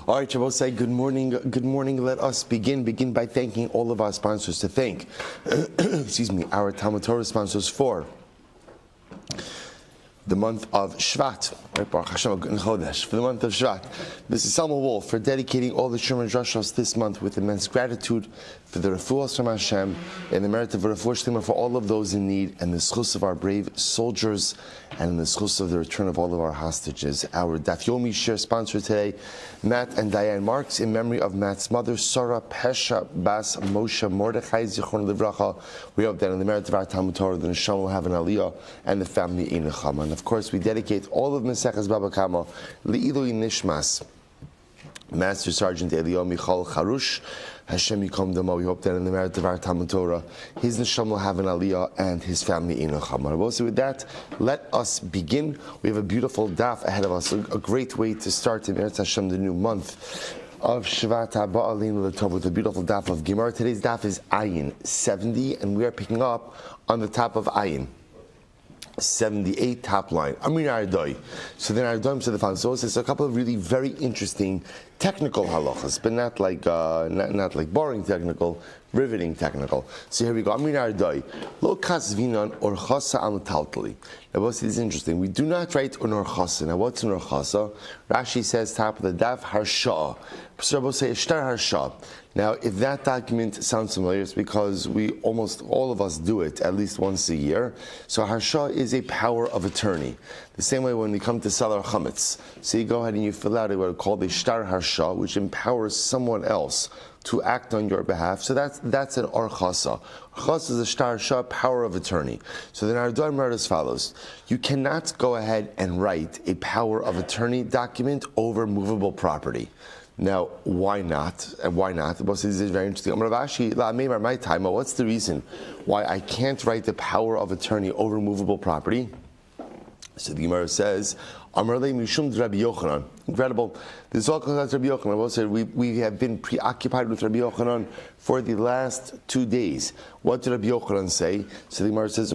All right, Shabbos say good morning. Good morning. Let us begin by thanking all of our sponsors. To thank, our Talmud Torah sponsors for the month of Shvat, right? Baruch Hashem, Chodesh, for the month of Shvat. This is Salma Wolf for dedicating all the Shurman Drashos this month with immense gratitude for the refuahs from Hashem and the merit of refuah shleima for all of those in need, and the schus of our brave soldiers, and the schus of the return of all of our hostages. Our Daf Yomi share sponsor today, Matt and Diane Marks, in memory of Matt's mother, Sarah Pesha Bas Moshe Mordechai Zichron Livracha. We hope that in the merit of our Talmud Torah, the Neshama will have an aliyah and the family in Kamma. And of course, we dedicate all of Meseches Baba Kamma Li'ilui Nishmas Master Sergeant Eliyahu Michal Charush, Hashem Yikom Damo. We hope that in the merit of our Talmud Torah, his neshama will have an aliyah and his family in Kamma. Also, with that, let us begin. We have a beautiful daf ahead of us, a great way to start in Eretz Hashem, the new month of Shvat Ba'alin L'Tov, with a beautiful daf of Gemara. Today's daf is Ayin 70, and we are picking up on the top of Ayin 78, top line. Amin Ardoi. So then Ardoim said the following. So it's a couple of really very interesting technical halachas, but not like boring technical, riveting technical. So here we go. Amin Ardoi. Lo kasvinan or chasa al taltali. Now what's this is interesting. We do not write an orchasa. Now what's an orchasa? Rashi says top of the daf harsha. So we'll say ishtar harsha. Now, if that document sounds familiar, it's because almost all of us do it at least once a year. So harsha is a power of attorney. The same way when we come to sell our chametz. So you go ahead and you fill out what are called a shtar harsha, which empowers someone else to act on your behalf. So that's an orchasa. Orchasa is a shtar harsha, power of attorney. So then our Ardoim wrote as follows. You cannot go ahead and write a power of attorney document over movable property. Now, why not? And why not? Well, this is very interesting. What's the reason why I can't write the power of attorney over movable property? So the Gemara says, incredible. This all comes out to Rabbi Yochanan. We have been preoccupied with Rabbi Yochanan for the last 2 days. What did Rabbi Yochanan say? So the Gemara says,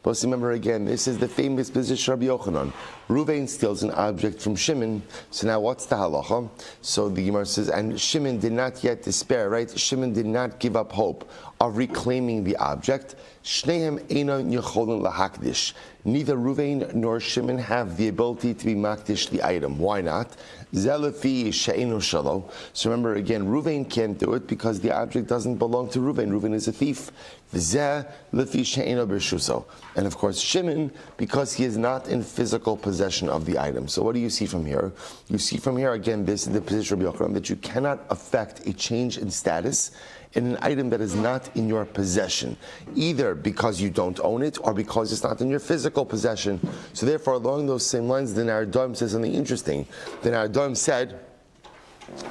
but remember again, this is the famous position of Rabbi Yochanan. Ruvain steals an object from Shimon. So now what's the halacha? So the Gemara says, and Shimon did not yet despair, right? Shimon did not give up hope of reclaiming the object. Shnehem einon yecholin lahakdish. Neither Ruvain nor Shimon have the ability to be makdish the item. Why not? Zelafi she'enu shalo. So remember again, Ruvain can't do it because the object doesn't belong to Ruvain. Ruvain is a thief. V'zeh lefi she'enu b'shuso. And of course Shimon, because he is not in physical possession of the item. So what do you see from here? You see from here again, this is the position of Yochanan, that you cannot affect a change in status in an item that is not in your possession, either because you don't own it or because it's not in your physical possession. So therefore, along those same lines, the Ardoim says something interesting. The Ardoim said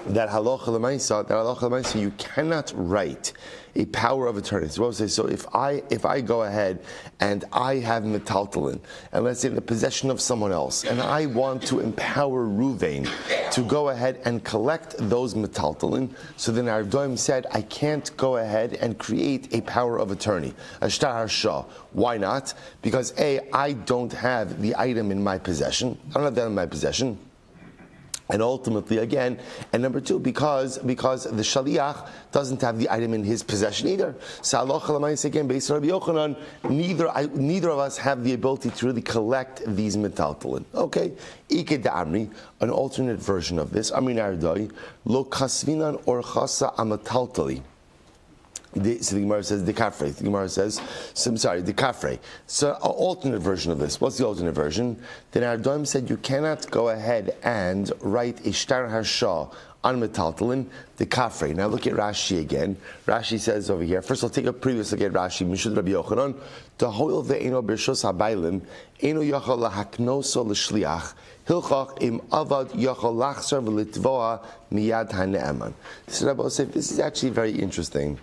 that halacha l'maisa, you cannot write a power of attorney. So if I go ahead and I have metaltalin, and let's say in the possession of someone else, and I want to empower Ruvain to go ahead and collect those metaltalin, so then our Ardoim said I can't go ahead and create a power of attorney, a shtar harsha. Why not? Because A, I don't have the item in my possession. I don't have that in my possession. And ultimately, again, and number two, because the shaliach doesn't have the item in his possession either. So again, based on Rabbi Yochanan, neither of us have the ability to really collect these metaltalin. Okay, Ike da'amri, an alternate version of this. Amin ardoi lo kasvinan or chasa amataltali. So the Gemara says the kafre. The Gemara says, the kafre. So an alternate version of this. What's the alternate version? Then Ardoim said you cannot go ahead and write a shtar harsha on metaltalin, the kafre. Now look at Rashi again. Rashi says over here. First, I'll take a previous look at Rashi. Mishud Rabbi Yochanan. Tahoil ve'eno b'rshos habaylim eno yachal lahaknoso l'shliach hilchach im avad yachal lachzor v'litvoa miyad hane'eman. So Rabbi said this is actually very interesting.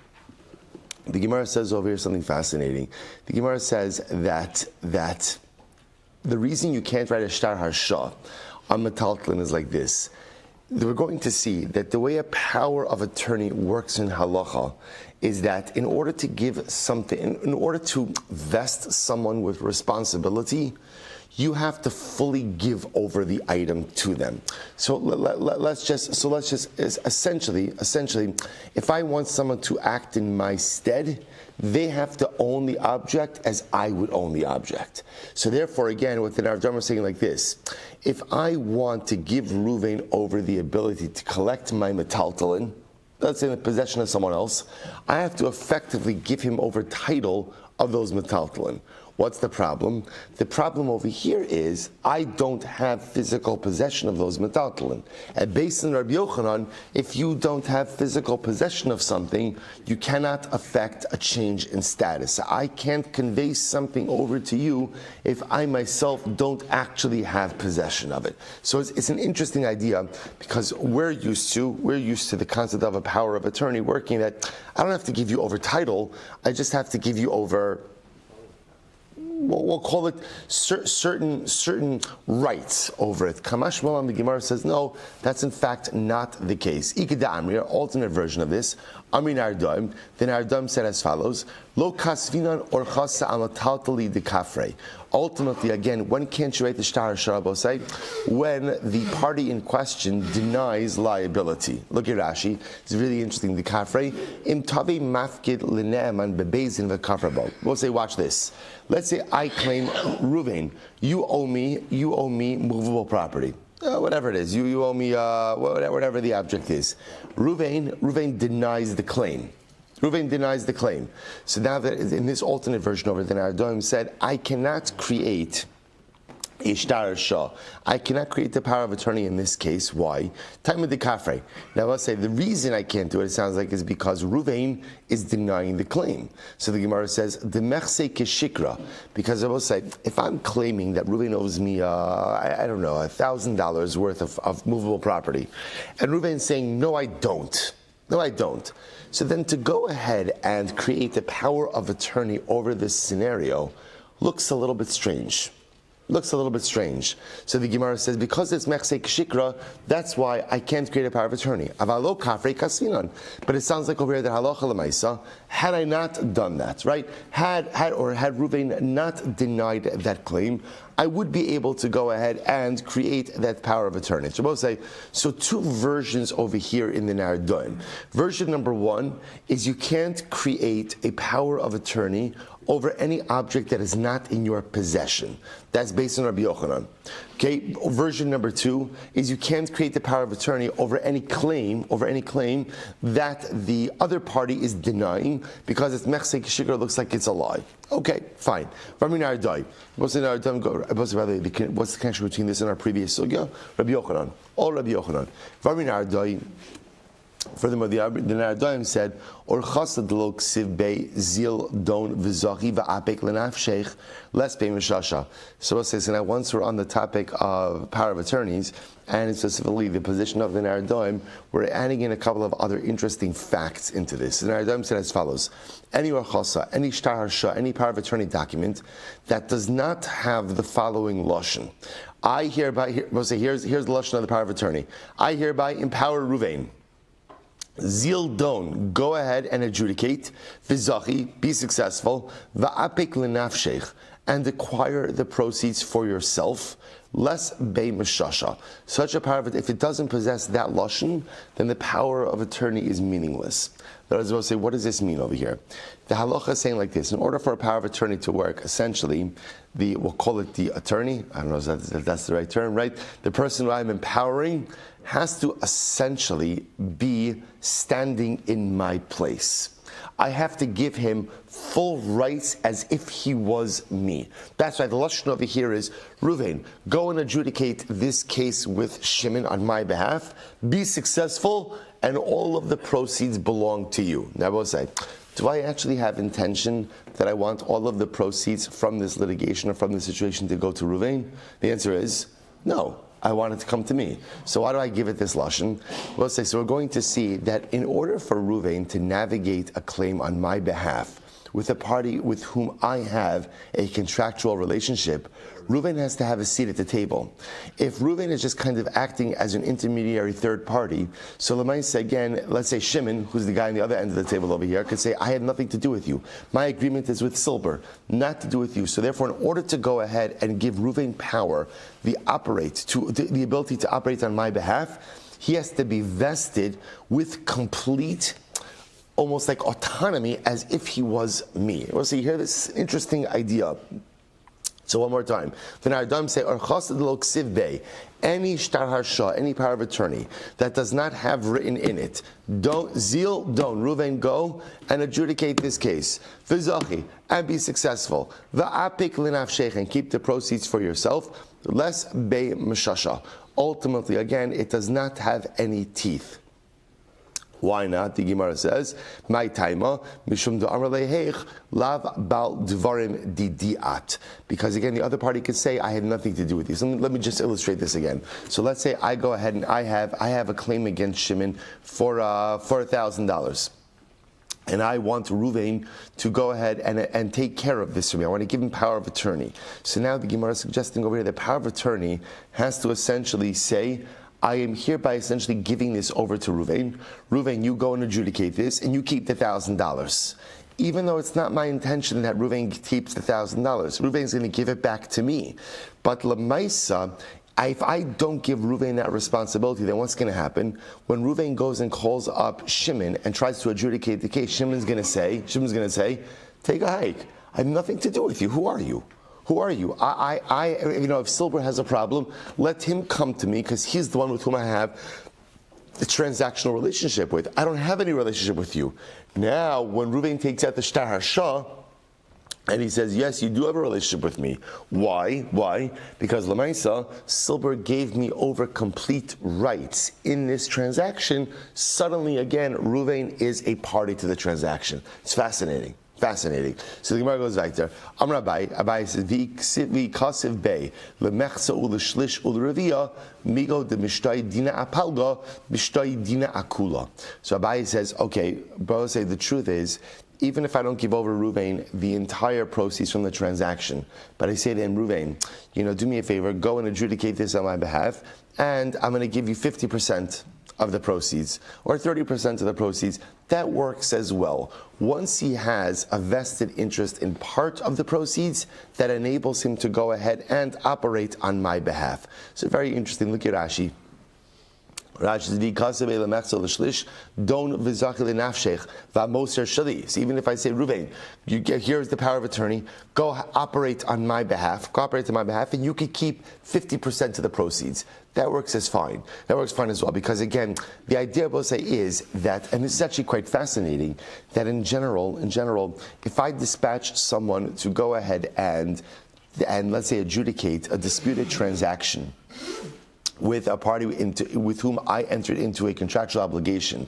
The Gemara says over here something fascinating. The Gemara says that the reason you can't write a shtar harsha on metaltalin is like this. We're going to see that the way a power of attorney works in halacha is that in order to give something, in order to vest someone with responsibility, you have to fully give over the item to them. So let's just essentially, if I want someone to act in my stead, they have to own the object as I would own the object. So therefore, again, within our Dharma, saying like this: if I want to give Ruvain over the ability to collect my metaltalin, that's in the possession of someone else, I have to effectively give him over title of those metaltalin. What's the problem? The problem over here is I don't have physical possession of those metaltalin. And based on Rabbi Yochanan, if you don't have physical possession of something, you cannot affect a change in status. I can't convey something over to you if I myself don't actually have possession of it. So it's an interesting idea, because we're used to the concept of a power of attorney working that I don't have to give you over title, I just have to give you over, we'll call it certain rights over it. Kamma on the Gemara says, no, that's in fact not the case. Ikeda Amri, alternate version of this, Amri Nardom, then Nardom said as follows: Lo kasvinan or chasa amataltali de kafre. Ultimately, again, when can't you write the shtar sharabosai? When the party in question denies liability. Look at Rashi. It's really interesting. The kafre im tavi mafkid lineman bebezin v'kafrabo. We'll say, watch this. Let's say I claim, Ruvain, you owe me movable property. Whatever it is, you owe me whatever the object is. Ruvain denies the claim. Ruvain denies the claim. So now that in this alternate version over there, Nardom said, I cannot create a shtar shah. I cannot create the power of attorney in this case. Why? Time of the kafre. Now let's say the reason I can't do it, it sounds like, is because Ruvain is denying the claim. So the Gemara says, "Demechse keshikra," because I will say, if I'm claiming that Ruvain owes me, I don't know, $1,000 worth of movable property, and Ruvain's saying, no, I don't. No, I don't. So then to go ahead and create the power of attorney over this scenario looks a little bit strange. So the Gemara says, because it's mechse kshikra, that's why I can't create a power of attorney. Avalo kafrei kasvinan. But it sounds like over here that halacha l'maisa, had I not done that, right? Had Ruvain not denied that claim, I would be able to go ahead and create that power of attorney. So both say, so two versions over here in the Nardom. Version number one is you can't create a power of attorney over any object that is not in your possession. That's based on Rabbi Yochanan. Okay, version number two is you can't create the power of attorney over any claim that the other party is denying, because it's mechse kshikra, looks like it's a lie. Okay, fine. What's the connection between this and our previous sugya? Rabbi Yochanan. All Rabbi Yochanan. Furthermore, the Nardom said, "Or chasad lo ksiv bei zil don v'zachi v'apek lenafshech less bei mishasha." So it says, now once we're on the topic of power of attorneys, and specifically the position of the Nardom, we're adding in a couple of other interesting facts into this. The Nardom said as follows: any orchasa, any shtar harsha, any power of attorney document that does not have the following lashon. I hereby, we'll say, here's the lashon of the power of attorney. I hereby empower Ruvain. Zil don, go ahead and adjudicate. V'zachi, be successful. V'apek lenafshech, and acquire the proceeds for yourself. Less bei mishasha. Such a power of, if it doesn't possess that lashon, then the power of attorney is meaningless. That is, we'll say, what does this mean over here? The halacha is saying like this: in order for a power of attorney to work, essentially, we'll call it the attorney. I don't know if that's the right term, right? The person who I'm empowering has to essentially be standing in my place. I have to give him full rights as if he was me. That's why the lashon over here is, Ruvain, go and adjudicate this case with Shimon on my behalf, be successful, and all of the proceeds belong to you. Now I will say, do I actually have intention that I want all of the proceeds from this litigation or from this situation to go to Ruvain? The answer is no. I want it to come to me. So why do I give it this lashon? We'll say, so we're going to see that in order for Ruvain to navigate a claim on my behalf, with a party with whom I have a contractual relationship, Reuven has to have a seat at the table. If Reuven is just kind of acting as an intermediary third party, so Lamaisa again, let's say Shimon, who's the guy on the other end of the table over here, could say, I have nothing to do with you. My agreement is with Silber, not to do with you. So therefore, in order to go ahead and give Reuven power, the ability to operate on my behalf, he has to be vested with complete, almost like autonomy, as if he was me. Well, so you hear this interesting idea. So one more time. The Nardam say, any shtar harsha, any power of attorney that does not have written in it, don't Reuven, go and adjudicate this case. V'zachi, and be successful. V'apik linafshech, and keep the proceeds for yourself. Less be mashasha. Ultimately, again, it does not have any teeth. Why not? The Gemara says, "My taima mishum de'amar leheich lav bal dvarim didiat." Because again, the other party could say, "I have nothing to do with you." So let me just illustrate this again. So let's say I go ahead and I have a claim against Shimon for $1,000. And I want Reuven to go ahead and take care of this for me. I want to give him power of attorney. So now the Gemara is suggesting over here that power of attorney has to essentially say, I am hereby essentially giving this over to Reuven. Reuven, you go and adjudicate this, and you keep the $1,000. Even though it's not my intention that Reuven keeps the $1,000, Reuven's going to give it back to me. But Lamaisa, if I don't give Reuven that responsibility, then what's going to happen? When Reuven goes and calls up Shimon and tries to adjudicate the case, Shimon's going to say, take a hike. I have nothing to do with you. Who are you? Who are you? If Silber has a problem, let him come to me because he's the one with whom I have the transactional relationship with. I don't have any relationship with you. Now, when Reuven takes out the shtar harsha, and he says, yes, you do have a relationship with me. Why? Because Lamaisa, Silber gave me over complete rights in this transaction. Suddenly, again, Reuven is a party to the transaction. It's fascinating. So the Gemara goes right there. Amar Abai says, "V'ikasiv bei lemechsa u'leshlish u'lerevia migo de mishtay dina apalga mishtay dina akula." So Abai says, okay, bro, say the truth is, even if I don't give over Reuven the entire proceeds from the transaction, but I say to him, Reuven, do me a favor, go and adjudicate this on my behalf, and I'm going to give you 50% of the proceeds, or 30% of the proceeds, that works as well. Once he has a vested interest in part of the proceeds, that enables him to go ahead and operate on my behalf. So very interesting. Look at Rashi. So even if I say, Reuven, here's the power of attorney, go operate on my behalf, and you could keep 50% of the proceeds. That works fine. That works fine as well, because again, the idea of Bose is that, and this is actually quite fascinating, that in general, if I dispatch someone to go ahead and let's say adjudicate a disputed transaction with a party with whom I entered into a contractual obligation,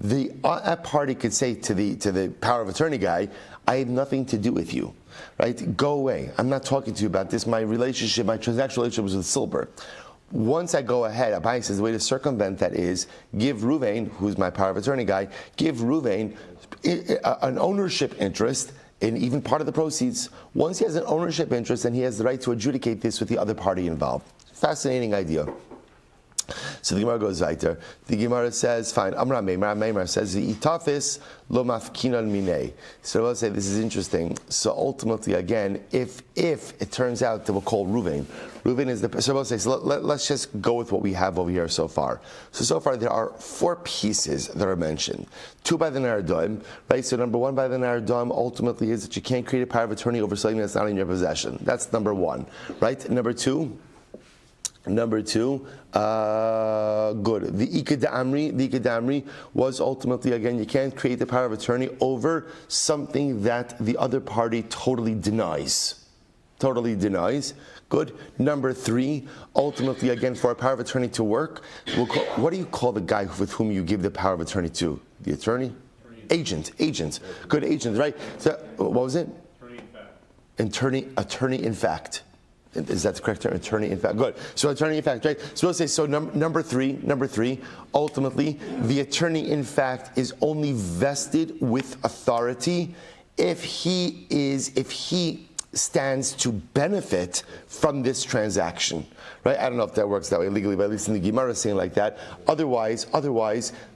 that party could say to the power of attorney guy, I have nothing to do with you, right? Go away. I'm not talking to you about this. My transactional relationship was with Silber. Once I go ahead, Abai says the way to circumvent that is give Reuven, who's my power of attorney guy, give Reuven an ownership interest in even part of the proceeds. Once he has an ownership interest, then he has the right to adjudicate this with the other party involved. Fascinating idea. So the Gemara goes weiter. The Gemara says, fine, Amra Meimar says, the itafis lo mafkinan minei. So I will say this is interesting. So ultimately, again, if it turns out that we'll call Reuven is the, so I will say, so let's just go with what we have over here so far. So far there are 4 pieces that are mentioned. 2 by the Nardam, right? So number 1 by the Nardam ultimately is that you can't create a power of attorney over something that's not in your possession. That's number 1, right? Number two, good. The Ikadamri was ultimately, again, you can't create the power of attorney over something that the other party totally denies. Good. Number 3, ultimately, again, for a power of attorney to work, what do you call the guy with whom you give the power of attorney to? The attorney? Agent. Good, agent, right? So, what was it? Attorney in fact. Is that the correct term? Attorney in fact. Good. So attorney in fact, right? So we'll say, so number three, ultimately, the attorney in fact is only vested with authority if he stands to benefit from this transaction, right? I don't know if that works that way legally, but at least in the Gemara is saying like that. Otherwise,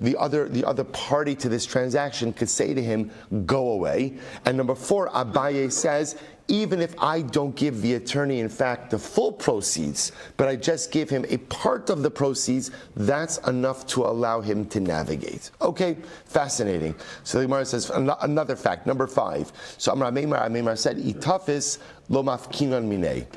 the other party to this transaction could say to him, "Go away." And number 4, Abaye says, even if I don't give the attorney, in fact, the full proceeds, but I just give him a part of the proceeds, that's enough to allow him to navigate. Okay, fascinating. So the Gemara says another fact, number 5. So Amar Meimar said, "Itafis lo mafkinon minei."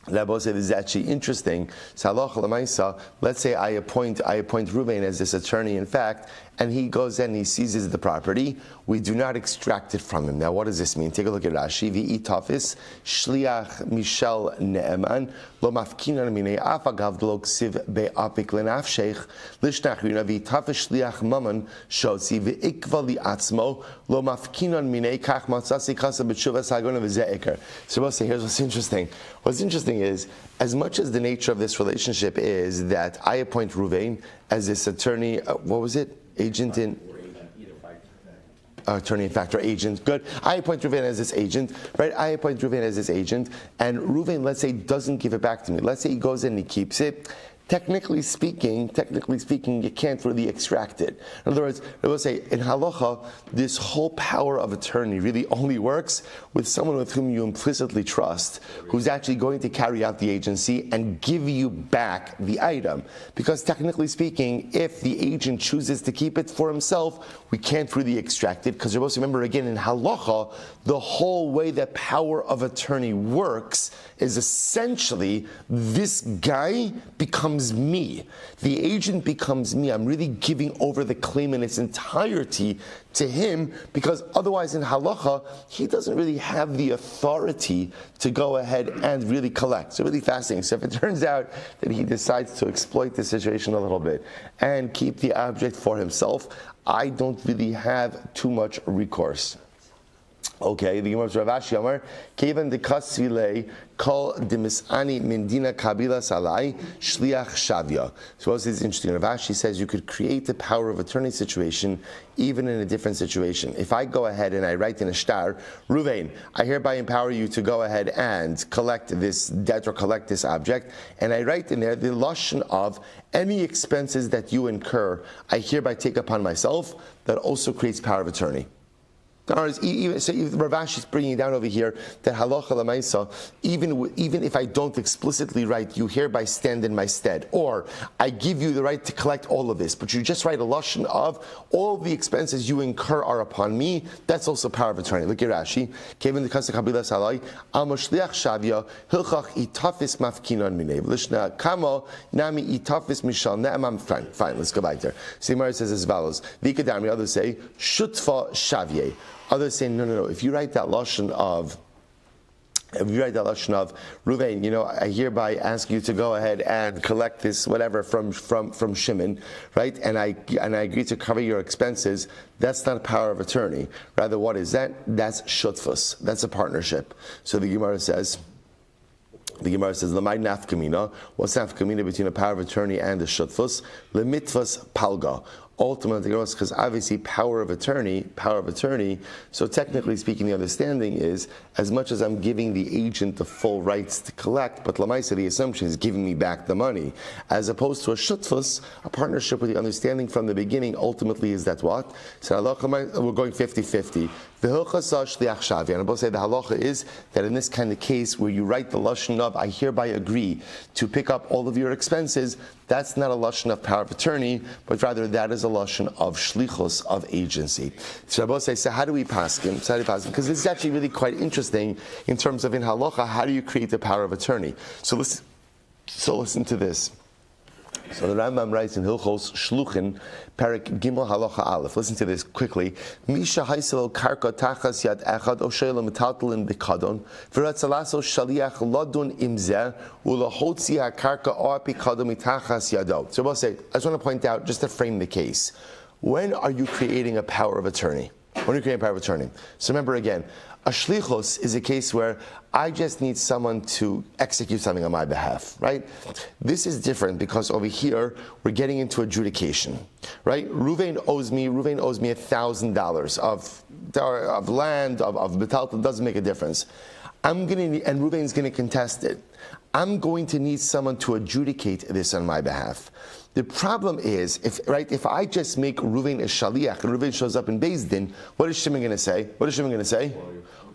Rabbi said, this is actually interesting. Let's say I appoint Reuven as this attorney, in fact, and he goes in and he seizes the property. We do not extract it from him. Now, what does this mean? Take a look at Rashi. V'itafis shliach mishel ne'eman lo mafkinan minei afagav lo ksiv be'apik lenafshech lishnachrina v'itafis shliach maman shotzi v'ikva li'atzmo lo mafkinan minei kach matzasi chasa b'tshuvas hagona v'ze'eker. So we'll say, here's what's interesting. What's interesting is, as much as the nature of this relationship is that I appoint Reuven as this attorney, what was it? Agent in attorney in fact or agent. Good. I appoint Reuven as this agent, right? I appoint Reuven as this agent, and Reuven, let's say, doesn't give it back to me. Let's say he goes in and he keeps it. Technically speaking, you can't really extract it. In other words, I will say, in halacha, this whole power of attorney really only works with someone with whom you implicitly trust, who's actually going to carry out the agency and give you back the item. Because technically speaking, if the agent chooses to keep it for himself, we can't really extract it, because you're supposed to remember, again, in halacha, the whole way that power of attorney works is essentially this guy becomes me. The agent becomes me. I'm really giving over the claim in its entirety to him, because otherwise in halacha, he doesn't really have the authority to go ahead and really collect. So really fascinating. So if it turns out that he decides to exploit the situation a little bit and keep the object for himself, I don't really have too much recourse. Okay, the Gemara Rav Ashi Amar, Kevan de Kasvile Kol Demisani Mindina Kabila Salai Shliach Shavya. So this is interesting. Rav Ashi says you could create the power of attorney situation even in a different situation. If I go ahead and I write in a shtar, Reuven, I hereby empower you to go ahead and collect this debt or collect this object, and I write in there the lashon of any expenses that you incur, I hereby take upon myself. That also creates power of attorney. So Rav Ashi is bringing down over here that halacha l'maisa, even if I don't explicitly write, you hereby stand in my stead, or I give you the right to collect all of this, but you just write a lashon of all the expenses you incur are upon me, that's also power of attorney. Look at Rashi. Kevin the Kasach Habila Salai, Amoshliach Shavya, Hilchach Itafis Mafkinon Minev, Lishna Kamma, Nami Itafis Mishal Ne'amam. Fine, let's go back there. Simar says as follows. Vikadami, others say, Shutfa Shavye. Others say, no. If you write that lashon of Reuven, I hereby ask you to go ahead and collect this whatever from Shimon, right? And I agree to cover your expenses. That's not a power of attorney. Rather, what is that? That's shutfus. That's a partnership. So the Gemara says, "Lamai nafkamina." What's nafkamina between a power of attorney and a shutfus? Lemitvas palga. Ultimately, because obviously power of attorney, so technically speaking, the understanding is, as much as I'm giving the agent the full rights to collect, but Lamaisa, the assumption is giving me back the money, as opposed to a shutfus, a partnership with the understanding from the beginning, ultimately is that what? So we're going 50-50. And I both say the halacha is that in this kind of case where you write the lashon of, I hereby agree to pick up all of your expenses, that's not a lashon of power of attorney, but rather that is a lashon of shlichus, of agency. So I both say, so how do we pass him? Because this is actually really quite interesting in terms of in halacha, how do you create the power of attorney? So listen to this. So the Rambam writes in Hilchos Shluchin, Perek Gimel Halacha Aleph. Listen to this quickly. Misha haisel karka tachas yad echad oshel metaltalin bikadon v'ratzalaso shaliach ladun imzeh ulahotzi hakarka or pikadon mitachas yado. So we'll say, I just want to point out, just to frame the case, when are you creating a power of attorney? When are you creating a power of attorney? So remember again, A shlichus is a case where I just need someone to execute something on my behalf, right? This is different because over here we're getting into adjudication, right? Ruvain owes me $1,000 of land, of betalta, doesn't make a difference. And Ruvain's going to contest it. I'm going to need someone to adjudicate this on my behalf. The problem is, if I just make Ruvain a shaliach and Ruvain shows up in Beis Din, what is Shimon going to say?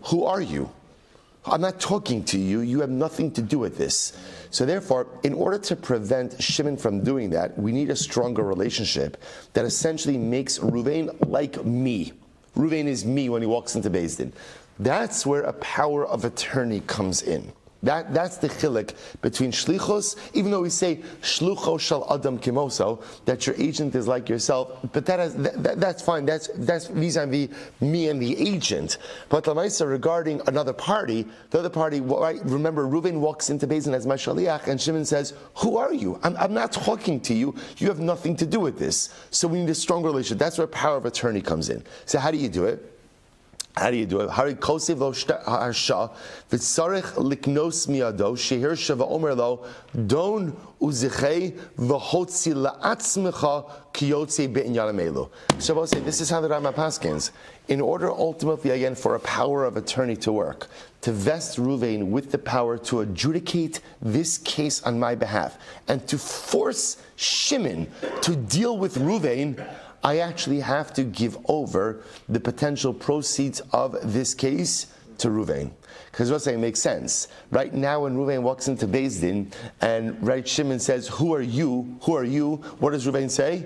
Who are you? I'm not talking to you. You have nothing to do with this. So therefore, in order to prevent Shimon from doing that, we need a stronger relationship that essentially makes Ruvain like me. Ruvain is me when he walks into Beis Din. That's where a power of attorney comes in. That's the chilek between shlichus, even though we say shlucho shal adam kimoso, that your agent is like yourself, but that's fine. That's vis-a-vis me and the agent. But lamaisa regarding another party, the other party, right, remember Reuven walks into Beis Din as my shaliach, and Shimon says, "Who are you? I'm not talking to you. You have nothing to do with this." So we need a strong relationship. That's where power of attorney comes in. So how do you do it? Hari kosiv lo harsha v'tzarich liknos miado shehir shava omer lo don uzichei v'hotzi la'atzmecha kiyotzi be'inyan amelu. So I'll say this is how the Rama paskins. In order ultimately again for a power of attorney to work, to vest Ruvain with the power to adjudicate this case on my behalf and to force Shimon to deal with Ruvain, I actually have to give over the potential proceeds of this case to Ruvain. Because what's saying makes sense. Right now when Ruvain walks into Beis Din and right Shimon says, "Who are you? Who are you?" What does Ruvain say?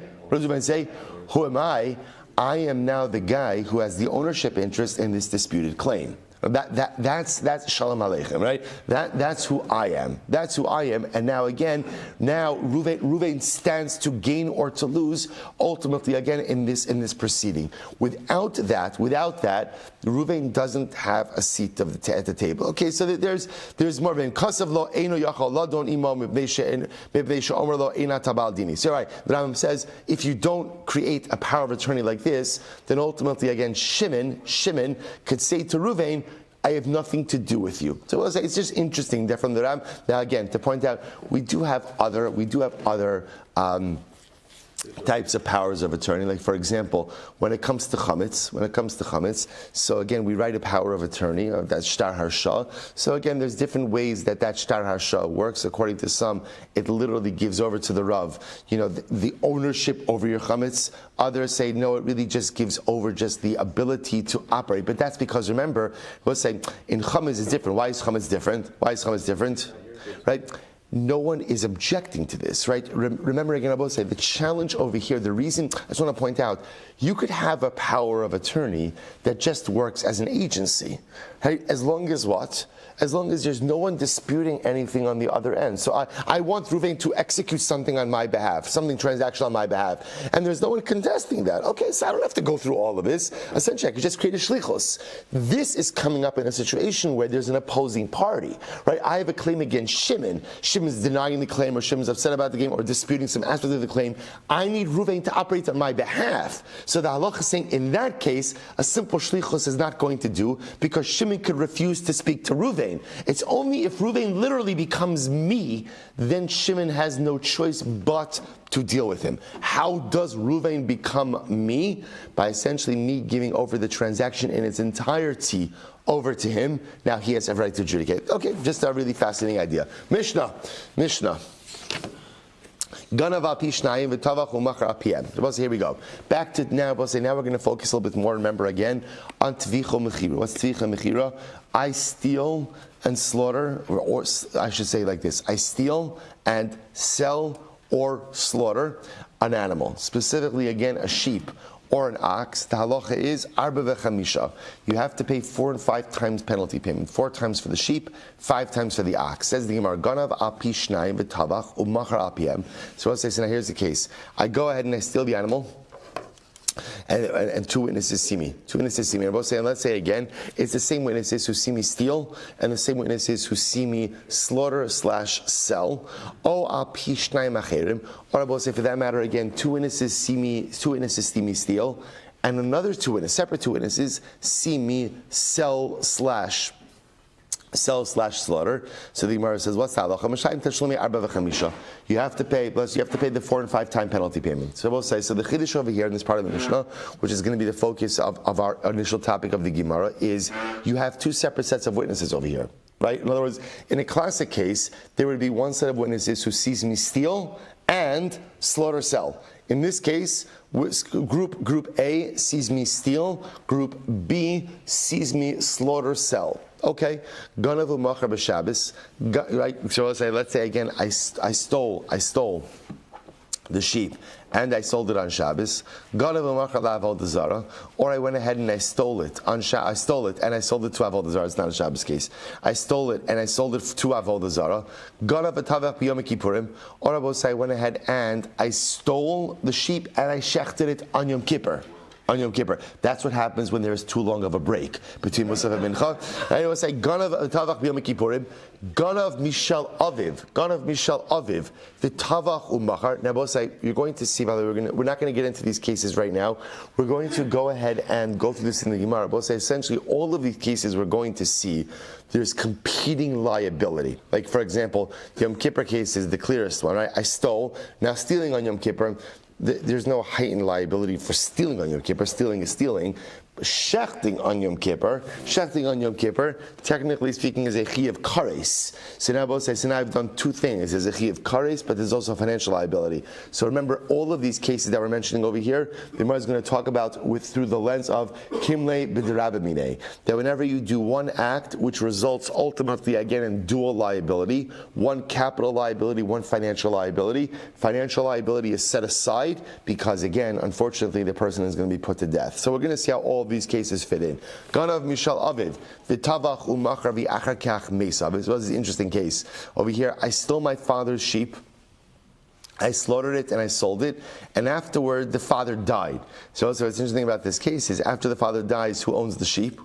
Who am I? I am now the guy who has the ownership interest in this disputed claim. That's Shalom Aleichem, right? That's who I am. That's who I am. And now Ruvain stands to gain or to lose ultimately again in this proceeding. Without that, Ruvain doesn't have a seat at the table. Okay, so there's more of an kasav lo eino yachal lo don imo mibnei she'omer lo eina tabal dini. So right, the Rambam says if you don't create a power of attorney like this, then ultimately again Shimon could say to Ruvain, I have nothing to do with you. So it's just interesting that from the Ram. Now again, to point out, we do have other types of powers of attorney. Like for example, when it comes to chametz, so again we write a power of attorney, that's shtar harsha. So again, there's different ways that shtar harsha works. According to some, it literally gives over to the Rav, the ownership over your chametz. Others say no, it really just gives over just the ability to operate. But that's because remember, we'll say in chametz is different. Why is chametz different? Right? No one is objecting to this, right? Remember again, I will say the challenge over here, the reason, I just want to point out, you could have a power of attorney that just works as an agency, right? As long as what? As long as there's no one disputing anything on the other end. So I want Ruvain to execute something on my behalf, something transactional on my behalf, and there's no one contesting that. Okay, so I don't have to go through all of this. Essentially, I could just create a shlichus. This is coming up in a situation where there's an opposing party, right? I have a claim against Shimon. Shimon's denying the claim, or Shimon's upset about the claim, or disputing some aspect of the claim. I need Ruvain to operate on my behalf. So the halacha is saying, in that case, a simple shlichus is not going to do, because Shimon could refuse to speak to Ruvain. It's only if Ruvain literally becomes me, then Shimon has no choice but to deal with him. How does Ruvain become me? By essentially me giving over the transaction in its entirety over to him. Now he has every right to adjudicate. Okay, just a really fascinating idea. Mishnah. Here we go. Back to now. Now we're going to focus a little bit more. Remember again on tvicha mechira. What's tvicha mechira? I steal and slaughter, or I should say like this: I steal and sell or slaughter an animal, specifically again a sheep or an ox. The halacha is arba v'chamisha. You have to pay 4 and 5 times penalty payment. 4 times for the sheep, 5 times for the ox. Says the Gemara, ganav al pi shnayim v'tavach u'machar al piem. So I'll say, so now here's the case. I go ahead and I steal the animal, and 2 witnesses see me. And both say, and let's say again, it's the same witnesses who see me steal and the same witnesses who see me slaughter/sell. O al pi shnayim acherim. Or I both say, for that matter, again, 2 witnesses see me steal, and another two witnesses, separate two witnesses, see me sell slash slaughter. So the Gemara says, what's the halacha? You have to pay the 4 and 5 time penalty payment. So we'll say, so the chiddush over here in this part of the Mishnah, which is going to be the focus of our initial topic of the Gemara, is you have two separate sets of witnesses over here. Right? In other words, in a classic case, there would be one set of witnesses who sees me steal and slaughter sell. In this case, group A sees me steal, group B sees me slaughter sell. Okay, ganav u'machar b'Shabbos. Right. So let's say again, I stole the sheep and I sold it on Shabbos. Ganav u'machar la'avodah zara. Or I went ahead and I stole it and I sold it to avodah zara. It's not a Shabbos case. I stole it and I sold it to avodah zara. Ganav v'tavach b'Yom Kippurim. Or I went ahead and I stole the sheep and I shechted it on Yom Kippur. On Yom Kippur. That's what happens when there is too long of a break between Musaf and Mincha. I always say, Ganav Tavach B'Yom Kippurim, Ganav Mishal Aviv, the Tavach Umachar. Now, both say, you're going to see, we're not going to get into these cases right now. We're going to go ahead and go through this in the Gemara. Both say, essentially, all of these cases we're going to see, there's competing liability. Like, for example, the Yom Kippur case is the clearest one, right? I stole. Now, stealing on Yom Kippur, there's no heightened liability for stealing on Yom Kippur. Stealing is stealing. Shechting on Yom Kippur, technically speaking, is a chi of kares. So now both say, so now I've done two things. There's a chi of kares, but there's also financial liability. So remember, all of these cases that we're mentioning over here, the Gemara is going to talk about through the lens of kimle b'derabamine. That whenever you do one act, which results ultimately again in dual liability, one capital liability, one financial liability is set aside because again, unfortunately, the person is going to be put to death. So we're going to see how all of these cases fit in. Ganav Mishal Aviv, V'tavach u'machar v'achar kach mesav. This was an interesting case. Over here, I stole my father's sheep, I slaughtered it and I sold it, and afterward the father died. So what's interesting about this case is after the father dies, who owns the sheep?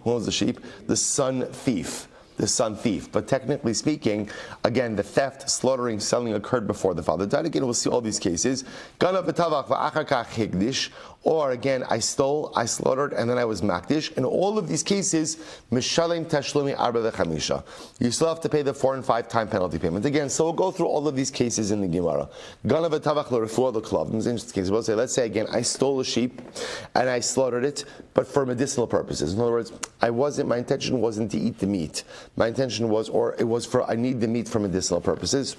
The son thief. But technically speaking, again, the theft, slaughtering, selling occurred before the father died. Again, we'll see all these cases. Or again, I stole, I slaughtered, and then I was makdish. In all of these cases, mishalem tashlumi arba v'chamisha. You still have to pay the 4 and 5 time penalty payment. Again, so we'll go through all of these cases in the Gemara. Ganav v'tavach l'refuah l'klav. In this case, we'll say, let's say again, I stole a sheep and I slaughtered it, but for medicinal purposes. In other words, my intention wasn't to eat the meat. My intention was, I need the meat for medicinal purposes.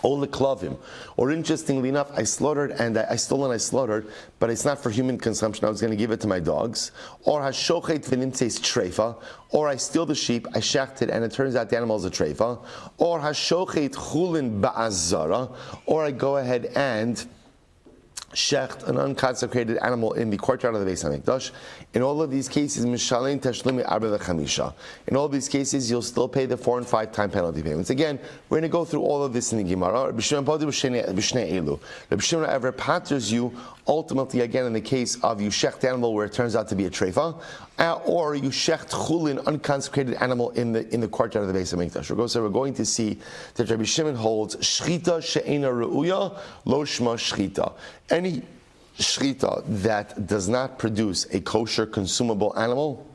Or interestingly enough, I stole and I slaughtered, but it's not for human consumption. I was going to give it to my dogs. Or hashochet v'nimtzeis treifa. Or I steal the sheep, I shecht it, and it turns out the animal is a treifa. Or hashochet chulin ba'azara. Or I go ahead and shecht, an unconsecrated animal in the courtyard of the Beis HaMikdash. In all of these cases, mishalin tashlumi arba v'chamisha. In all of these cases, you'll still pay the 4 and 5 time penalty payments. Again, we're going to go through all of this in the Gemara. Rabbi Shmuel ever patters you ultimately, again, in the case of you shecht animal where it turns out to be a treifa, or you shecht chulin, unconsecrated animal in the courtyard of the Beis HaMikdash. So we're going to see that Rabbi Shimon holds shchita she'ena re'uya lo shma shchita. Any shchita that does not produce a kosher consumable animal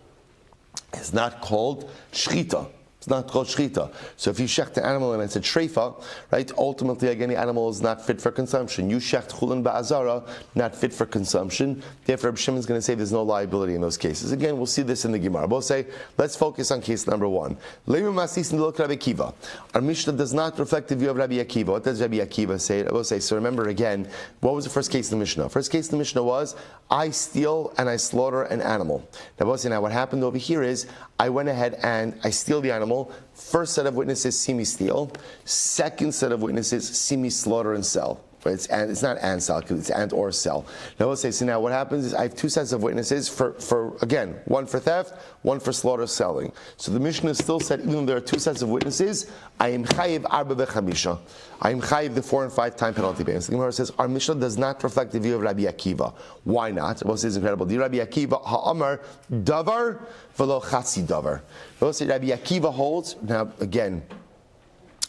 is not called shchita. It's not called shchita. So if you shecht an animal and it's a treifa, right, ultimately again the animal is not fit for consumption. You shecht chulin ba'azara, not fit for consumption. Therefore, Rabbi Shimon is going to say there's no liability in those cases. Again, we'll see this in the Gemara. We'll say, let's focus on case number 1. Our Mishnah does not reflect the view of Rabbi Akiva. What does Rabbi Akiva say? I will say, so remember again, what was the first case in the Mishnah? First case in the Mishnah was, I steal and I slaughter an animal. Now, what happened over here is, I went ahead and I steal the animal. First set of witnesses see me steal. Second set of witnesses see me slaughter and sell. Right? It's not and sell, it's and or sell. Now let's say, so now what happens is I have 2 sets of witnesses for again, one for theft, one for slaughter selling. So the Mishnah still said, even though there are 2 sets of witnesses, I am chayiv arba v'chamisha. I am chayiv the 4 and 5 time penalty payments. The Gemara says, our Mishnah does not reflect the view of Rabbi Akiva. Why not? Well, this is incredible. The Rabbi Akiva ha'amar davar v'lo chatzi davar. Well, say Rabbi Akiva holds, now again,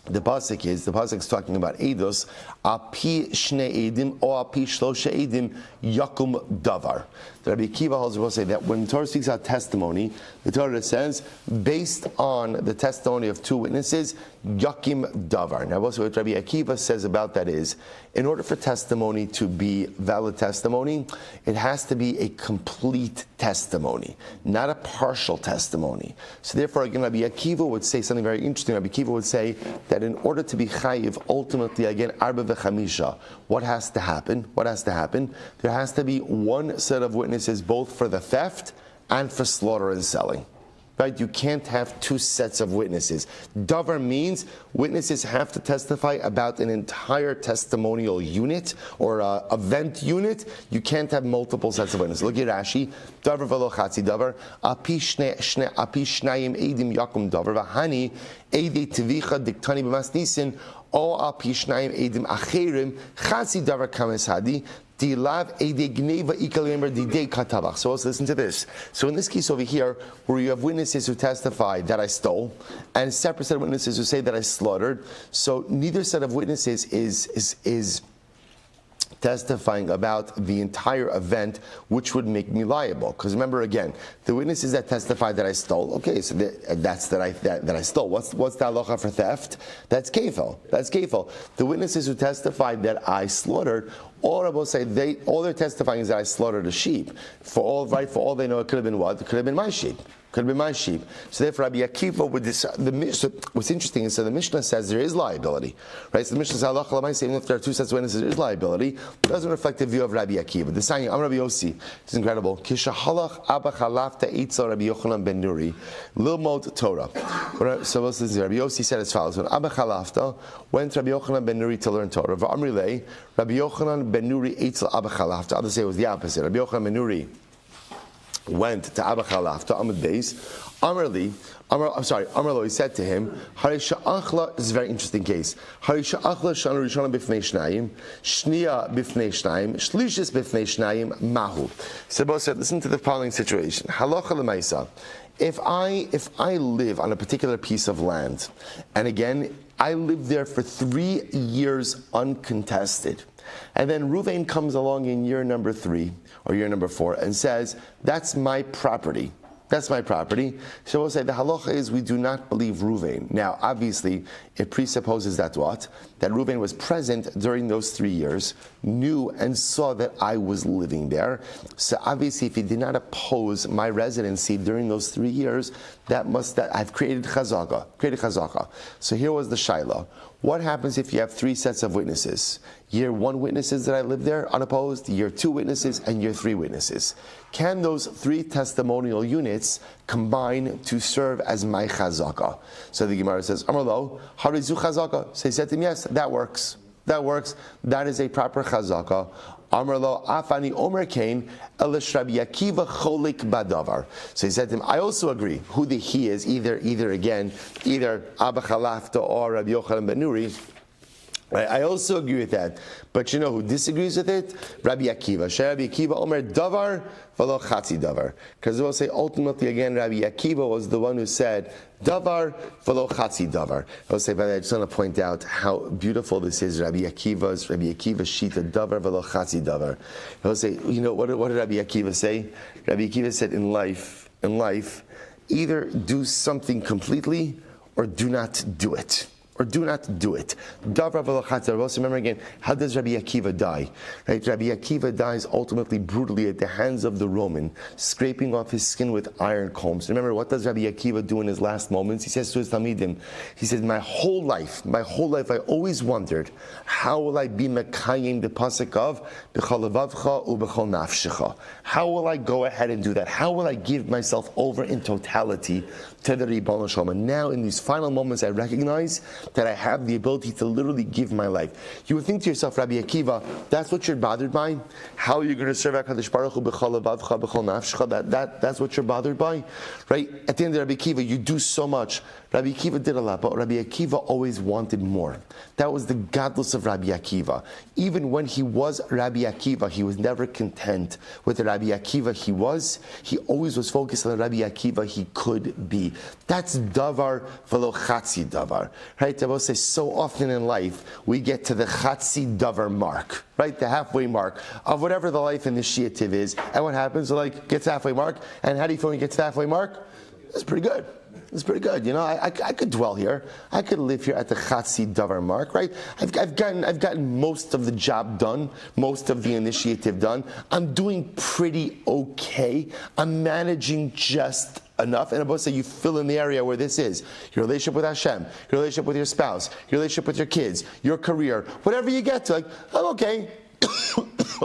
the pasuk is talking about eidos. Api shnei edim or api shlosha edim yakum davar. The Rabbi Akiva holds will say that when the Torah speaks about testimony, the Torah says, based on the testimony of two witnesses, Yakim Davar. Now, also what Rabbi Akiva says about that is, in order for testimony to be valid testimony, it has to be a complete testimony, not a partial testimony. So therefore, again, Rabbi Akiva would say something very interesting. Rabbi Akiva would say that in order to be chayiv, ultimately, again, arba v'chamisha, what has to happen? What has to happen? There has to be one set of witnesses both for the theft and for slaughter and selling. Right? You can't have two sets of witnesses. Davar means witnesses have to testify about an entire testimonial unit or event unit. You can't have multiple sets of witnesses. Look at Rashi. Davar v'lo chatzi davar. Api shnayim edim yakum davar. V'hani edi tvicha diktani b'masnisin. O api shnayim edim acherim. Chatzi davar kames hadi. So let's listen to this. So in this case over here, where you have witnesses who testify that I stole, and a separate set of witnesses who say that I slaughtered, so neither set of witnesses is testifying about the entire event, which would make me liable. Because remember again, the witnesses that testify that I stole, okay, so that's that I stole. What's the halacha for theft? That's kefil. That's kefil. The witnesses who testified that I slaughtered, all Rabbi say all they're testifying is that I slaughtered a sheep. For all they know, it could have been what? It could have been my sheep. Could have been my sheep. So therefore, Rabbi Akiva would what's interesting is, so the Mishnah says there is liability, right? So the Mishnah says, halacha l'maaseh, even if there are two sets of witnesses, there is liability. It doesn't reflect the view of Rabbi Akiva. The saying, I'm Rabbi Yossi. It's incredible. Kishahalach abba chalafta eitzel Rabbi Yochanan ben Nuri, lilmod Torah. So what's this? Rabbi Yossi said as follows: when Abba chalafta went to Rabbi Yochanan ben Nuri to learn Torah, v'amri lei, Rabbi Yochanan ben Nuri eitzel abba chalafta. Others say it was the opposite. Rabbi Yochanan ben Nuri went to Abba Chalaf, to Amud Beis. Amarlo, he said to him, Harisha Achla, this is a very interesting case. Harisha Achla Shana Rishana Bifnei Shnayim, Shnia Bifnei Shnayim, Shlishis Bifnei Shnayim, Mahu. So both said, listen to the following situation. Halacha l'maisa. If I live on a particular piece of land, and again, I live there for 3 years uncontested, and then Ruvain comes along in year number 3 or year number 4 and says, that's my property. That's my property. So we'll say the halacha is we do not believe Ruvain. Now, obviously, it presupposes that what? That Ruvain was present during those 3 years, knew and saw that I was living there. So obviously, if he did not oppose my residency during those 3 years, that I've created chazaka. So here was the shaila. What happens if you have 3 sets of witnesses? Year 1 witnesses that I lived there unopposed, year 2 witnesses, and year 3 witnesses. Can those 3 testimonial units combine to serve as my chazaka? So the Gemara says, Amarlo, harizu chazaka. So he said to him, yes, that works. That works. That is a proper chazaka. Amarlo, afani omer kain, elish Rabbi Akiva cholik badavar. So he said to him, I also agree. Who the he is, either Abba Chalafta or Rabbi Yochanan ben Nuri. Right, I also agree with that. But you know who disagrees with it? Rabbi Akiva. Rabbi Akiva omer davar v'lo chatzi davar. Because we'll say ultimately again, Rabbi Akiva was the one who said davar v'lo chatzi davar. I'll say, but I just want to point out how beautiful this is. Rabbi Akiva's shita davar v'lo chatzi davar. I'll say, you know what did Rabbi Akiva say? Rabbi Akiva said, in life, either do something completely or do not do it. Or do not do it. Davar v'lo chatzi. Also remember again, how does Rabbi Akiva die? Right? Rabbi Akiva dies ultimately brutally at the hands of the Roman, scraping off his skin with iron combs. Remember, what does Rabbi Akiva do in his last moments? He says to his Talmidim, he says, my whole life, I always wondered, how will I be mekayim the pasuk of b'chol levavcha u'b'chol nafshecha? How will I go ahead and do that? How will I give myself over in totality to the Ribbon Shalom? And now in these final moments, I recognize that I have the ability to literally give my life. You would think to yourself, Rabbi Akiva, that's what you're bothered by? How are you going to serve HaKadosh Baruch Hu b'chol levavcha b'chol nafshecha? That's what you're bothered by? Right? At the end of Rabbi Akiva, you do so much. Rabbi Akiva did a lot, but Rabbi Akiva always wanted more. That was the godless of Rabbi Akiva. Even when he was Rabbi Akiva, he was never content with the Rabbi Akiva he was. He always was focused on the Rabbi Akiva he could be. That's davar v'lo chatzi davar. Right? right? I will say so often in life, we get to the chatzi davar mark, right? The halfway mark of whatever the life initiative is. And what happens? Like, gets halfway mark. And how do you feel when you get to the halfway mark? It's pretty good. It's pretty good. You know, I could dwell here. I could live here at the chatzi davar mark, right? I've gotten most of the job done, most of the initiative done. I'm doing pretty okay. I'm managing just enough. And I'm about to say, you fill in the area where this is. Your relationship with Hashem, your relationship with your spouse, your relationship with your kids, your career, whatever you get to, like, I'm okay.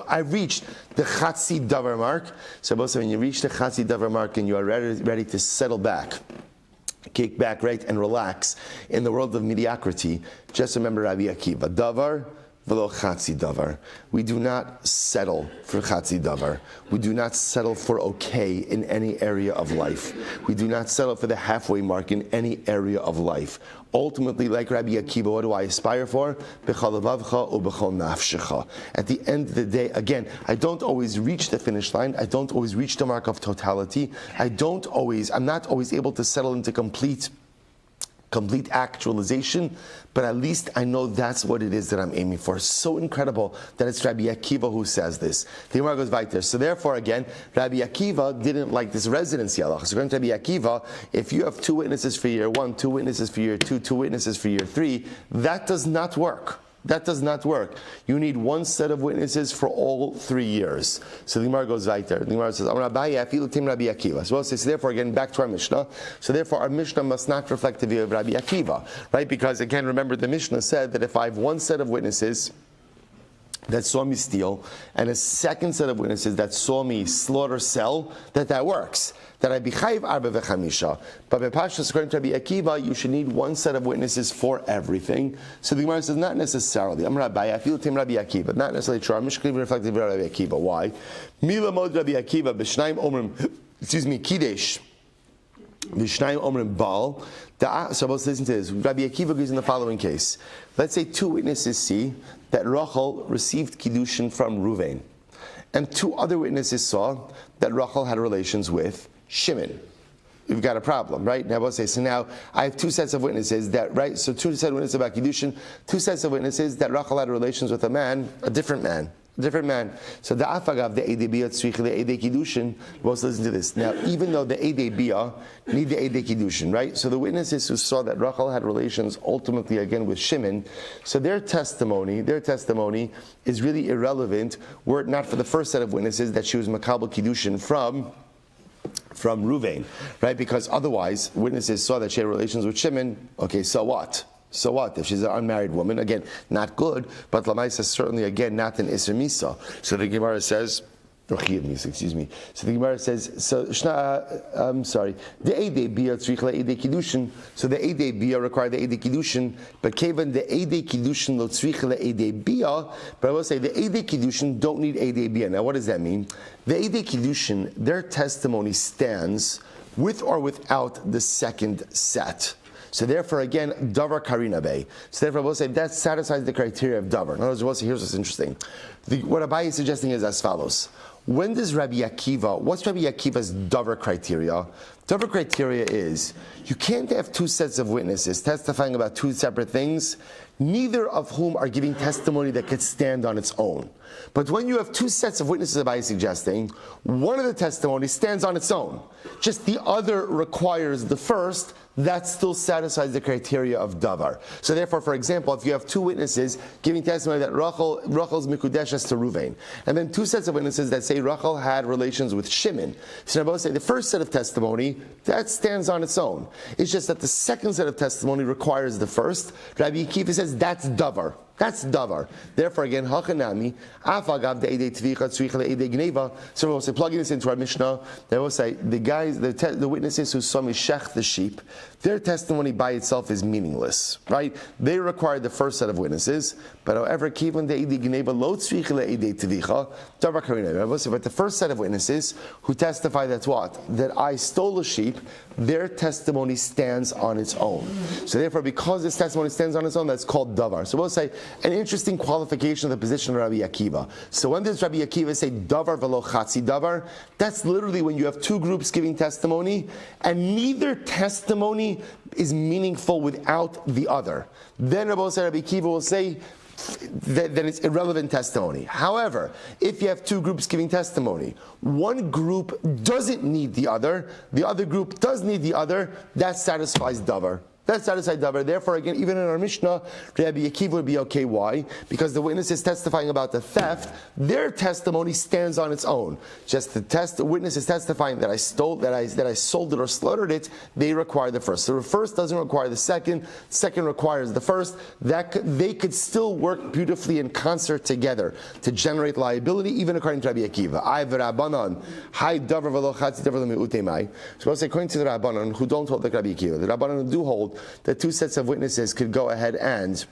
I reached the chatzi davar mark. So about to say, when you reach the chatzi davar mark and you are ready to settle back, kick back, right, and relax in the world of mediocrity, just remember Rabbi Akiva, davar v'lo chatzi davar. We do not settle for chatzi davar. We do not settle for okay in any area of life. We do not settle for the halfway mark in any area of life. Ultimately, like Rabbi Akiva, what do I aspire for? B'chol levavcha u'b'chol nafshecha. At the end of the day, again, I don't always reach the finish line. I don't always reach the mark of totality. I'm not always able to settle into complete actualization, but at least I know that's what it is that I'm aiming for. So incredible that it's Rabbi Akiva who says this. The Gemara goes right there. So therefore, again, Rabbi Akiva didn't like this residency halacha. So according to Rabbi Akiva, if you have 2 witnesses for year 1, 2 witnesses for year 2, 2 witnesses for year 3, that does not work. That does not work. You need 1 set of witnesses for all 3 years. So the Gemara goes right there. The Gemara says, Rabbi Akiva. So therefore, again, back to our Mishnah. So therefore, our Mishnah must not reflect the view of Rabbi Akiva, right? Because again, remember the Mishnah said that if I have 1 set of witnesses that saw me steal, and a 2nd set of witnesses that saw me slaughter, sell, that works. That I be chayiv arba v'chamisha. But by Pashas, according to Rabbi Akiva, you should need 1 set of witnesses for everything. So the Gemara says, not necessarily. I'm Rabbi, I feel Tim Rabbi Akiva. Not necessarily true. I'm Mishkli reflective of Rabbi Akiva. Why? Mila mod Rabbi Akiva, b'shnaim omrim, kidesh. V'shnaim omrim baal. So let's listen to this. Rabbi Akiva agrees in the following case. Let's say 2 witnesses see that Rachel received kiddushin from Ruvain, and 2 other witnesses saw that Rachel had relations with Shimon. We've got a problem, right? Now, so now I have 2 sets of witnesses that, right? So 2 sets of witnesses about kiddushin, 2 sets of witnesses that Rachel had relations with a different man. So the afagav, the Eidei Bia tzrich the Eidei Kiddushin, let's listen to this. Now, even though the Eidei Bia need the Eidei Kiddushin, right? So the witnesses who saw that Rachel had relations ultimately again with Shimon, so their testimony is really irrelevant were it not for the first set of witnesses that she was Makabel Kiddushin from Ruvain, right? Because otherwise, witnesses saw that she had relations with Shimon. Okay, so what? So what? If she's an unmarried woman, again, not good, but Lamaisa certainly, again, not an Isser Misa. So the Gemara says, excuse me. So the Gemara says, the Eidei Bia tzrich Eidei Kiddushin. So the Eidei Bia require the Eidei Kiddushin, but Kevan the Eidei Kiddushin lo tzrich Eidei Bia. But I will say the Eidei Kiddushin don't need Eidei Bia. Now, what does that mean? The Eidei Kiddushin, their testimony stands with or without the 2nd set. So therefore, again, davar karina bay. So therefore, we'll say that satisfies the criteria of davar. In other words, we'll say, here's what's interesting. What Abai is suggesting is as follows. When does Rabbi Akiva, what's Rabbi Akiva's davar criteria? Davar criteria is, you can't have 2 sets of witnesses testifying about 2 separate things, neither of whom are giving testimony that could stand on its own. But when you have 2 sets of witnesses, Abai is suggesting, one of the testimonies stands on its own. Just the other requires the first. That still satisfies the criteria of davar. So therefore, for example, if you have 2 witnesses giving testimony that Rachel's mikudeshes to Ruvain, and then 2 sets of witnesses that say Rachel had relations with Shimon, so I both say the first set of testimony, that stands on its own. It's just that the 2nd set of testimony requires the first. Rabbi Akiva says that's davar. That's davar. Therefore, again, hachanami afagav the eidei tvicha tzricha eidei gneva. So we'll say, plugging this into our Mishnah, they will say the guys, the witnesses who saw me shech the sheep, their testimony by itself is meaningless, right? They require the first set of witnesses, but however, kivan the eidei gneva lo tzricha eidei tvicha davar karina. But the first set of witnesses who testify that's what? That I stole a sheep, their testimony stands on its own. So therefore, because this testimony stands on its own, that's called davar. So we'll say an interesting qualification of the position of Rabbi Akiva. So when does Rabbi Akiva say davar velo chatzi davar? That's literally when you have two groups giving testimony, and neither testimony is meaningful without the other. Then Rabbi Akiva will say, then it's irrelevant testimony. However, if you have two groups giving testimony, one group doesn't need the other group does need the other, that satisfies davar. That's satisfied davar. Therefore, again, even in our Mishnah, Rabbi Akiva would be okay. Why? Because the witness is testifying about the theft. Their testimony stands on its own. Just the witness is testifying that I stole, that I sold it or slaughtered it. They require the first. So the first doesn't require the second. Second requires the first. They could still work beautifully in concert together to generate liability, even according to Rabbi Akiva. I v'Rabbanan hay davar v'lo chatzi davar l'mi'utei mai. So we'll say according to the Rabbanan who don't hold like Rabbi Akiva, the Rabbanan do hold that two sets of witnesses could go ahead and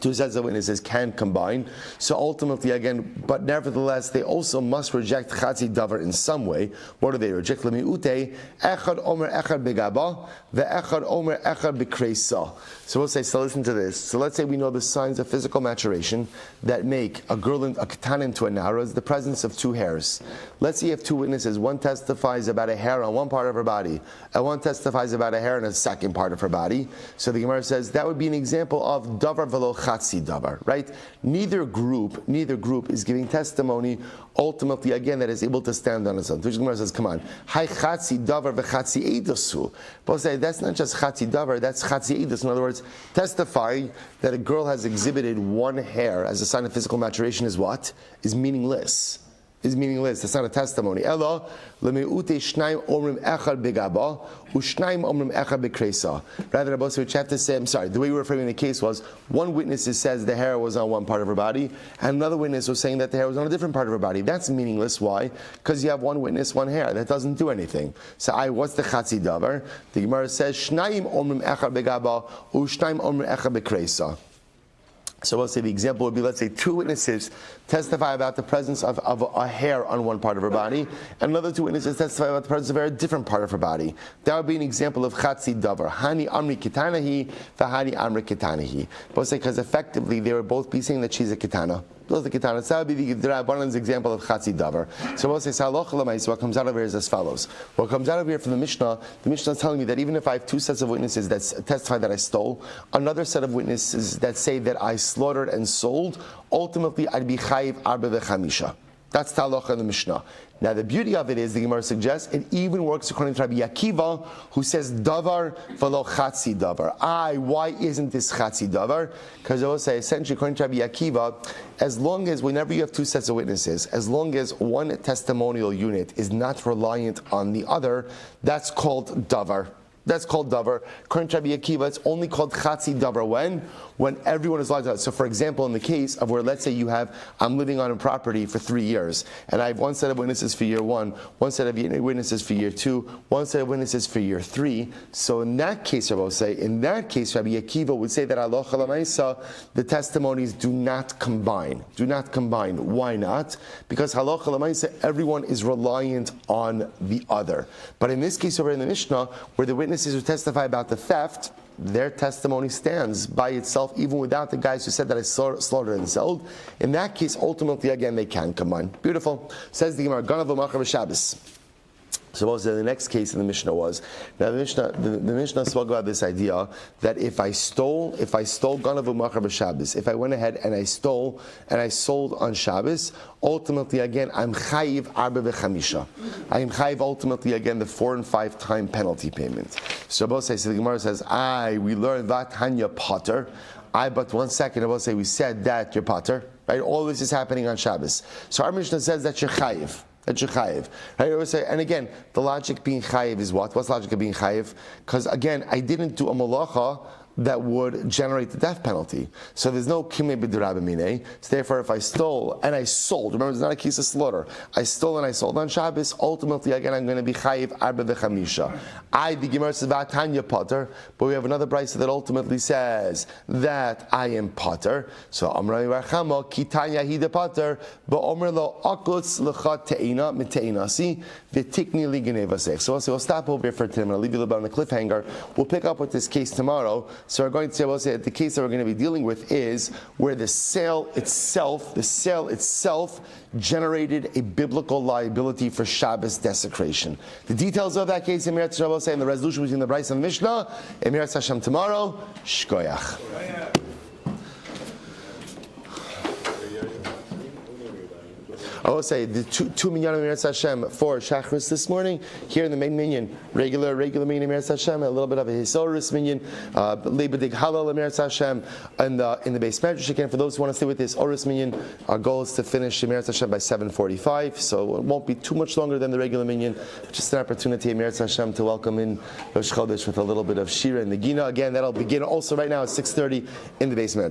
two sets of witnesses can combine. So ultimately, again, but nevertheless, they also must reject chatzi davar in some way. What do they reject? Lemi'utei echad omer echad begaba ve'echad omer echad bekreisa. So we'll say, so listen to this. So let's say we know the signs of physical maturation that make a katan into a nara is the presence of two hairs. Let's say you have two witnesses. One testifies about a hair on one part of her body, and one testifies about a hair on a second part of her body. So the Gemara says that would be an example of davar velo chatzi davar, right? Neither group is giving testimony ultimately, again, that is able to stand on its own. The Gemara says, come on, hay chatzi davar v'chatzi eidasu. But say that's not just chatzi davar, that's chatzi eidasu. In other words, testifying that a girl has exhibited one hair as a sign of physical maturation is what? Is meaningless. Is meaningless. That's not a testimony. Ella lemi'ute shnaim omrim echad begaba u'shnaim omrim echad bekreisa. Rather, what you have to say, I'm sorry, the way we were framing the case was one witness says the hair was on one part of her body, and another witness was saying that the hair was on a different part of her body. That's meaningless. Why? Because you have one witness, one hair. That doesn't do anything. So what's the chatzi davar? The Gemara says shnaim omrim echad begaba u'shnaim omrim echad bekreisa. So we'll say the example would be, let's say two witnesses testify about the presence of a hair on one part of her body, and another two witnesses testify about the presence of a hair on a different part of her body. That would be an example of chatzi davar. Hani amri kitanahi, v'hani amri kitanahi. We'll say because effectively they would both be saying that she's a kitana. Those are the kitanas. That would be the Rabbanan's example of chatzi davar. So we'll say halacha l'maisa. What comes out of here is as follows. What comes out of here from the Mishnah is telling me that even if I have two sets of witnesses that testify that I stole, another set of witnesses that say that I slaughtered and sold, ultimately I'd be chayiv arba v'chamisha. That's the halacha in the Mishnah. Now the beauty of it is, the Gemara suggests, it even works according to Rabbi Akiva, who says davar v'lo chatzi davar. Why isn't this chatzi davar? Because I will say, essentially, according to Rabbi Akiva, as long as, whenever you have two sets of witnesses, as long as one testimonial unit is not reliant on the other, that's called davar. That's called davar. According to Rabbi Akiva, it's only called chatzi davar when everyone is allowed to. So for example, in the case of where, let's say I'm living on a property for 3 years, and I have one set of witnesses for year 1, one set of witnesses for year 2, one set of witnesses for year 3. So in that case, Rabbi Akiva would say that halacha l'maisa, the testimonies do not combine. Do not combine. Why not? Because halacha l'maisa, everyone is reliant on the other. But in this case over in the Mishnah, where the witnesses who testify about the theft, their testimony stands by itself, even without the guys who said that I slaughtered and sold. In that case, ultimately, again, they can combine. Beautiful. Says the Gemara, Ganav v'machar b'Shabbos. So the next case in the Mishnah was, now the Mishnah spoke about this idea that if I stole Ganav v'machar b'Shabbos, if I went ahead and I stole and I sold on Shabbos, ultimately again I'm chayiv arba v'chamisha. I am chayiv ultimately again the 4 and 5 time penalty payment. So the Gemara says, we learned that Hanya Potter. But 1 second, I will say we said that you're Potter, right? All this is happening on Shabbos. So our Mishnah says that you're chayiv. That you're chayiv. Right? And again, the logic being chayiv is what? What's the logic of being chayiv? Because again, I didn't do a malacha that would generate the death penalty. So there's no kimei b'derabamine. So therefore, if I stole and I sold, remember, it's not a case of slaughter. I stole and I sold on Shabbos. Ultimately, again, I'm going to be chayiv arba v'chamisha. The Gemara says v'atanya pater, but we have another brayso that ultimately says that I am pater. So Amrani Rachama kitanya hida pater, but Omer lo akutz lechat teina miteinasi v'tikni li genevasech. So we'll stop over here for today. I'm going to leave you a little bit on the cliffhanger. We'll pick up with this case tomorrow. So we're going to say, we'll say the case that we're going to be dealing with is where the sale itself generated a biblical liability for Shabbos desecration. The details of that case, Emir Tzara will say, in the resolution between the Bryce and the Mishnah, Emir Hashem tomorrow, Shkoyach. I will say the two minyan of Miras Hashem for Shachris this morning. Here in the main minyan, regular minyan of Miras Hashem, a little bit of a Hisoris minyan, Lebedig Halal of Miras Hashem, and in the base medrash again. For those who want to stay with this Oris minyan, our goal is to finish Miras Hashem by 7:45. So it won't be too much longer than the regular minyan. Just an opportunity, Miras Hashem, to welcome in Rosh Chodesh with a little bit of Shira and Nagina. Again, that'll begin also right now at 6:30 in the base medrash.